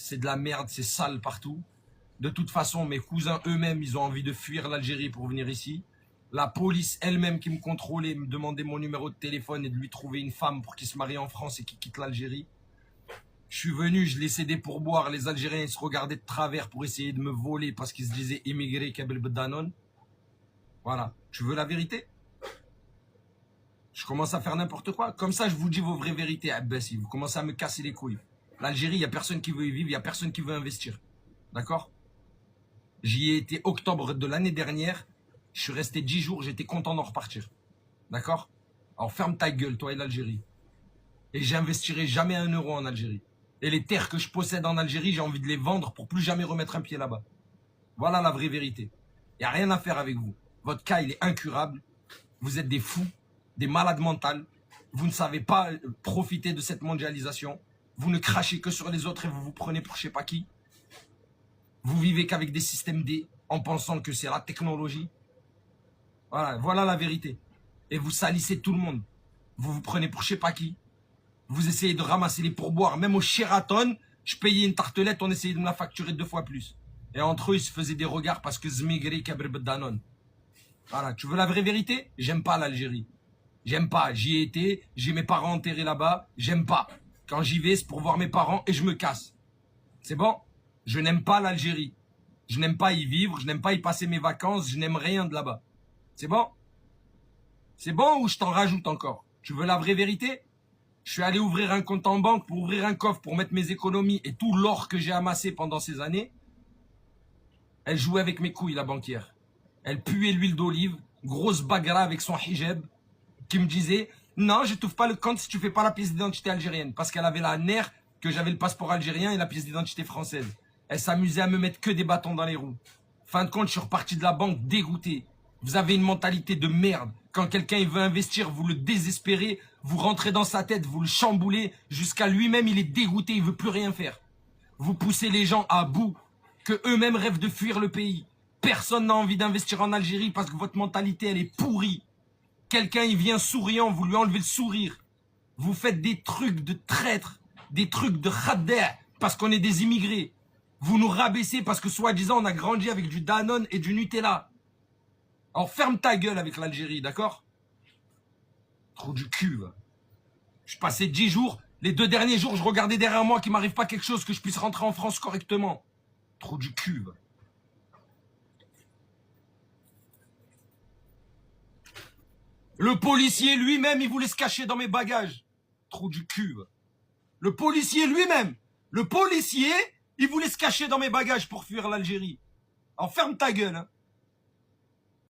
c'est de la merde, c'est sale partout. De toute façon, mes cousins eux-mêmes, ils ont envie de fuir l'Algérie pour venir ici. La police elle-même qui me contrôlait, me demandait mon numéro de téléphone et de lui trouver une femme pour qu'il se marie en France et qu'il quitte l'Algérie. Je suis venu, je laissais des pourboires. Les Algériens, ils se regardaient de travers pour essayer de me voler parce qu'ils se disaient immigrés Kabel Bedanon. Voilà. Tu veux la vérité? Je commence à faire n'importe quoi. Comme ça, je vous dis vos vraies vérités, Abbassi. Vous commencez à me casser les couilles. L'Algérie, il n'y a personne qui veut y vivre, il n'y a personne qui veut investir. D'accord? J'y ai été octobre de l'année dernière. Je suis resté 10 jours, j'étais content d'en repartir. D'accord? Alors ferme ta gueule, toi et l'Algérie. Et j'investirai jamais un euro en Algérie. Et les terres que je possède en Algérie, j'ai envie de les vendre pour plus jamais remettre un pied là-bas. Voilà la vraie vérité. Il n'y a rien à faire avec vous. Votre cas, il est incurable. Vous êtes des fous, des malades mentales. Vous ne savez pas profiter de cette mondialisation. Vous ne crachez que sur les autres et vous vous prenez pour je sais pas qui. Vous vivez qu'avec des systèmes D en pensant que c'est la technologie. Voilà la vérité. Et vous salissez tout le monde. Vous vous prenez pour je sais pas qui. Vous essayez de ramasser les pourboires. Même au Sheraton, je payais une tartelette, on essayait de me la facturer 2 fois plus. Et entre eux, ils se faisaient des regards parce que Zmigri Kabir Bedanon. Voilà, tu veux la vraie vérité? J'aime pas l'Algérie. J'aime pas. J'y ai été, j'ai mes parents enterrés là-bas. J'aime pas. Quand j'y vais, c'est pour voir mes parents et je me casse. C'est bon? Je n'aime pas l'Algérie. Je n'aime pas y vivre, je n'aime pas y passer mes vacances, je n'aime rien de là-bas. C'est bon? C'est bon ou je t'en rajoute encore? Tu veux la vraie vérité? Je suis allé ouvrir un compte en banque pour ouvrir un coffre pour mettre mes économies et tout l'or que j'ai amassé pendant ces années. Elle jouait avec mes couilles, la banquière. Elle puait l'huile d'olive, grosse bagarre avec son hijab, qui me disait « Non, je t'ouvre pas le compte si tu fais pas la pièce d'identité algérienne. » Parce qu'elle avait la nerf que j'avais le passeport algérien et la pièce d'identité française. Elle s'amusait à me mettre que des bâtons dans les roues. Fin de compte, je suis reparti de la banque dégoûté. Vous avez une mentalité de merde. Quand quelqu'un il veut investir, vous le désespérez, vous rentrez dans sa tête, vous le chamboulez, jusqu'à lui-même, il est dégoûté, il veut plus rien faire. Vous poussez les gens à bout, que eux-mêmes rêvent de fuir le pays. Personne n'a envie d'investir en Algérie parce que votre mentalité, elle est pourrie. Quelqu'un, il vient souriant, vous lui enlevez le sourire. Vous faites des trucs de traîtres, des trucs de khadda, parce qu'on est des immigrés. Vous nous rabaissez parce que, soi-disant, on a grandi avec du Danone et du Nutella. Alors ferme ta gueule avec l'Algérie, d'accord? Trou du cul, va. Je passais 10 jours, les 2 derniers jours, je regardais derrière moi qu'il m'arrive pas quelque chose, que je puisse rentrer en France correctement. Trou du cul, va. Le policier lui-même, il voulait se cacher dans mes bagages. Trou du cul, va. Le policier lui-même, il voulait se cacher dans mes bagages pour fuir l'Algérie. Alors ferme ta gueule, hein.